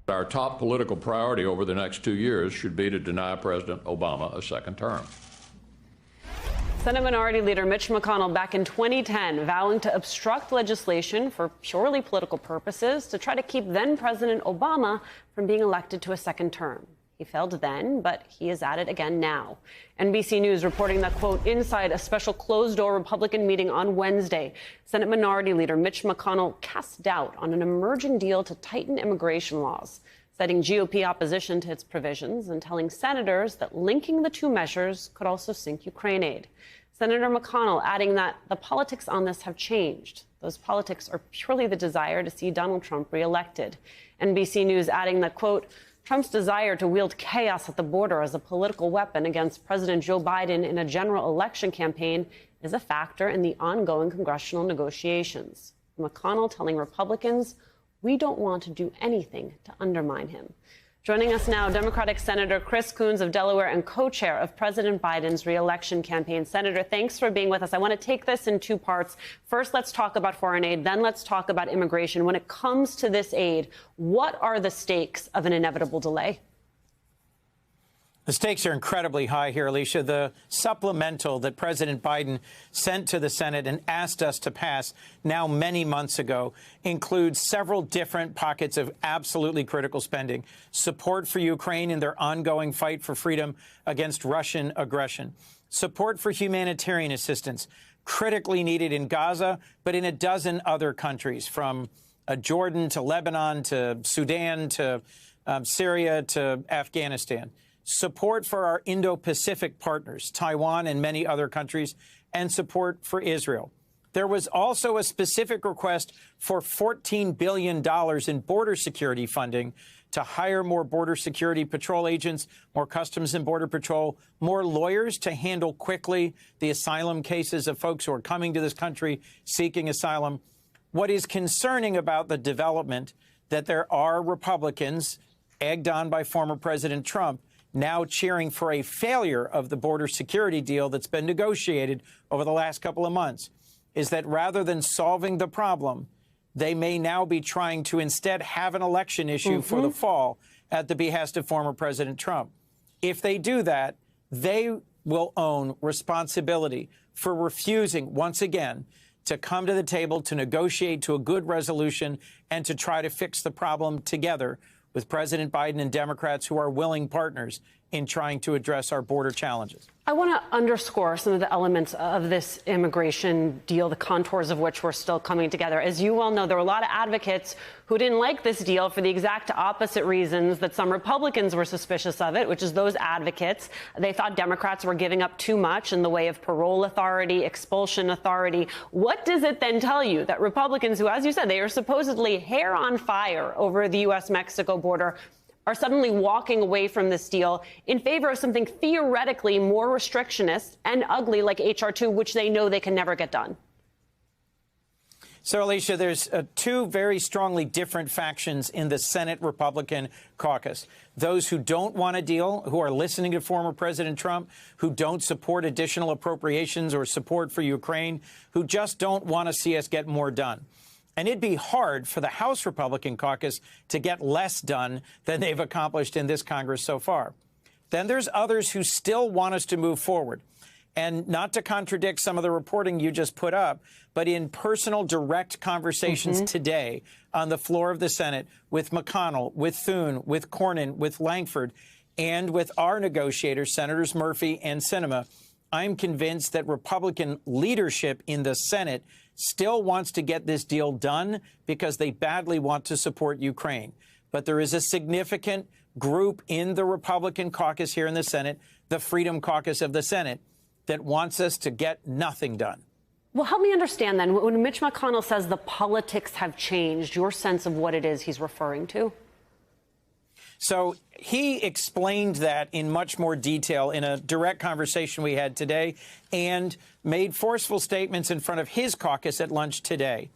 Our top political priority over the next 2 years should be to deny President Obama a second term. Senate Minority Leader Mitch McConnell back in 2010 vowing to obstruct legislation for purely political purposes to try to keep then-President Obama from being elected to a second term. He failed then, but he is at it again now. NBC News reporting that, quote, inside a special closed-door Republican meeting on Wednesday, Senate Minority Leader Mitch McConnell cast doubt on an emerging deal to tighten immigration laws, citing GOP opposition to its provisions and telling senators that linking the two measures could also sink Ukraine aid. Senator McConnell adding that the politics on this have changed. Those politics are purely the desire to see Donald Trump reelected. NBC News adding that, quote, Trump's desire to wield chaos at the border as a political weapon against President Joe Biden in a general election campaign is a factor in the ongoing congressional negotiations. McConnell telling Republicans, we don't want to do anything to undermine him. Joining us now, Democratic Senator Chris Coons of Delaware and co-chair of President Biden's re-election campaign. Senator, thanks for being with us. I want to take this in two parts. First, let's talk about foreign aid. Then let's talk about immigration. When it comes to this aid, what are the stakes of an inevitable delay? The stakes are incredibly high here, Alicia. The supplemental that President Biden sent to the Senate and asked us to pass now many months ago includes several different pockets of absolutely critical spending. Support for Ukraine in their ongoing fight for freedom against Russian aggression. Support for humanitarian assistance, critically needed in Gaza, but in a dozen other countries, from Jordan to Lebanon to Sudan to Syria to Afghanistan. Support for our Indo-Pacific partners, Taiwan and many other countries, and support for Israel. There was also a specific request for $14 billion in border security funding to hire more border security patrol agents, more Customs and Border Patrol, more lawyers to handle quickly the asylum cases of folks who are coming to this country seeking asylum. What is concerning about the development that there are Republicans, egged on by former President Trump, now cheering for a failure of the border security deal that's been negotiated over the last couple of months, is that rather than solving the problem, they may now be trying to instead have an election issue for the fall at the behest of former President Trump. If they do that, they will own responsibility for refusing, once again, to come to the table to negotiate to a good resolution and to try to fix the problem together with President Biden and Democrats who are willing partners in trying to address our border challenges. I want to underscore some of the elements of this immigration deal, the contours of which were still coming together. As you well know, there were a lot of advocates who didn't like this deal for the exact opposite reasons that some Republicans were suspicious of it, which is those advocates. They thought Democrats were giving up too much in the way of parole authority, expulsion authority. What does it then tell you that Republicans, who, as you said, they are supposedly hair on fire over the U.S.-Mexico border, are suddenly walking away from this deal in favor of something theoretically more restrictionist and ugly like H.R. 2, which they know they can never get done? So, Alicia, there's two very strongly different factions in the Senate Republican caucus. Those who don't want a deal, who are listening to former President Trump, who don't support additional appropriations or support for Ukraine, who just don't want to see us get more done. And it'd be hard for the House Republican caucus to get less done than they've accomplished in this Congress so far. Then there's others who still want us to move forward. And not to contradict some of the reporting you just put up, but in personal, direct conversations today on the floor of the Senate with McConnell, with Thune, with Cornyn, with Lankford, and with our negotiators, Senators Murphy and Sinema, I'm convinced that Republican leadership in the Senate still wants to get this deal done because they badly want to support Ukraine. But there is a significant group in the Republican caucus here in the Senate, the Freedom Caucus of the Senate, that wants us to get nothing done. Well, help me understand then, when Mitch McConnell says the politics have changed, your sense of what it is he's referring to? So he explained that in much more detail in a direct conversation we had today and made forceful statements in front of his caucus at lunch today.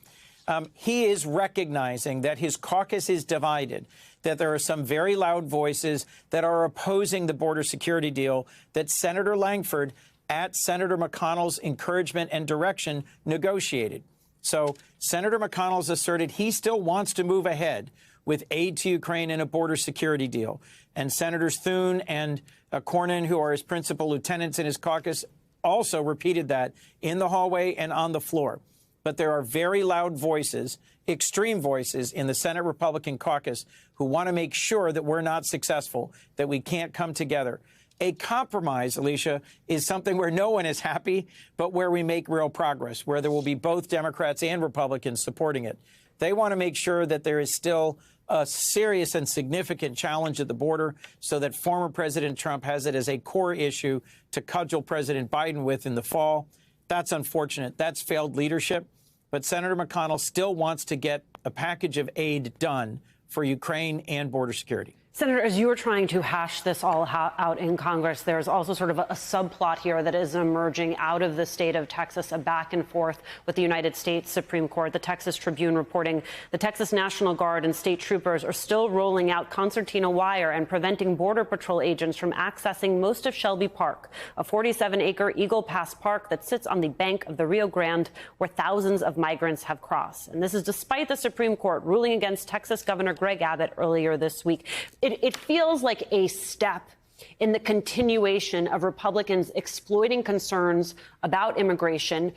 He is recognizing that his caucus is divided, that there are some very loud voices that are opposing the border security deal that Senator Lankford, at Senator McConnell's encouragement and direction, negotiated. So Senator McConnell's asserted he still wants to move ahead with aid to Ukraine and a border security deal. And Senators Thune and Cornyn, who are his principal lieutenants in his caucus, also repeated that in the hallway and on the floor. But there are very loud voices, extreme voices in the Senate Republican caucus who want to make sure that we're not successful, that we can't come together. A compromise, Alicia, is something where no one is happy, but where we make real progress, where there will be both Democrats and Republicans supporting it. They want to make sure that there is still a serious and significant challenge at the border so that former President Trump has it as a core issue to cudgel President Biden with in the fall. That's unfortunate. That's failed leadership. But Senator McConnell still wants to get a package of aid done for Ukraine and border security. Senator, as you were trying to hash this all out in Congress, there's also sort of a subplot here that is emerging out of the state of Texas, a back and forth with the United States Supreme Court. The Texas Tribune reporting the Texas National Guard and state troopers are still rolling out concertina wire and preventing Border Patrol agents from accessing most of Shelby Park, a 47-acre Eagle Pass park that sits on the bank of the Rio Grande, where thousands of migrants have crossed. And this is despite the Supreme Court ruling against Texas Governor Greg Abbott earlier this week. It feels like a step in the continuation of Republicans exploiting concerns about immigration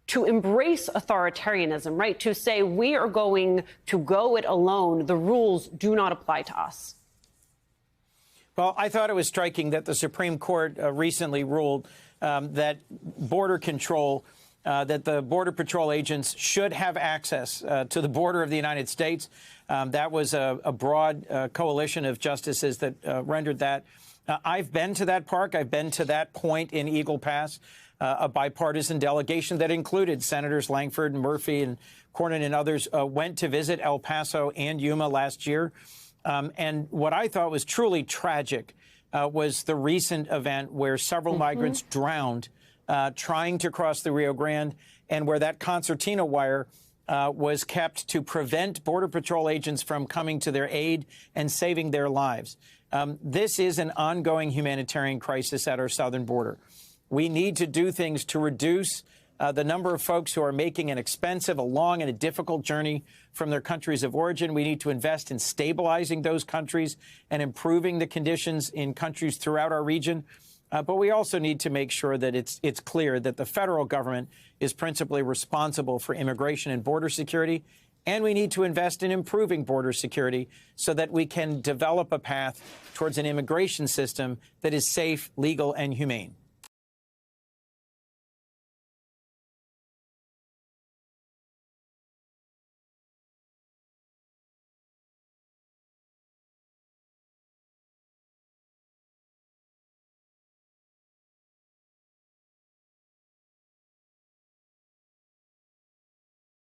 to embrace authoritarianism, right? To say we are going to go it alone. The rules do not apply to us. Well, I thought it was striking that the Supreme Court recently ruled that border control that the Border Patrol agents should have access to the border of the United States. That was a broad coalition of justices that rendered that. I've been to that park. I've been to that point in Eagle Pass, a bipartisan delegation that included Senators Langford and Murphy and Cornyn and others went to visit El Paso and Yuma last year. And what I thought was truly tragic was the recent event where several migrants drowned trying to cross the Rio Grande, and where that concertina wire was kept to prevent Border Patrol agents from coming to their aid and saving their lives. This is an ongoing humanitarian crisis at our southern border. We need to do things to reduce the number of folks who are making an expensive, a long and a difficult journey from their countries of origin. We need to invest in stabilizing those countries and improving the conditions in countries throughout our region. But we also need to make sure that it's clear that the federal government is principally responsible for immigration and border security. And we need to invest in improving border security so that we can develop a path towards an immigration system that is safe, legal, and humane.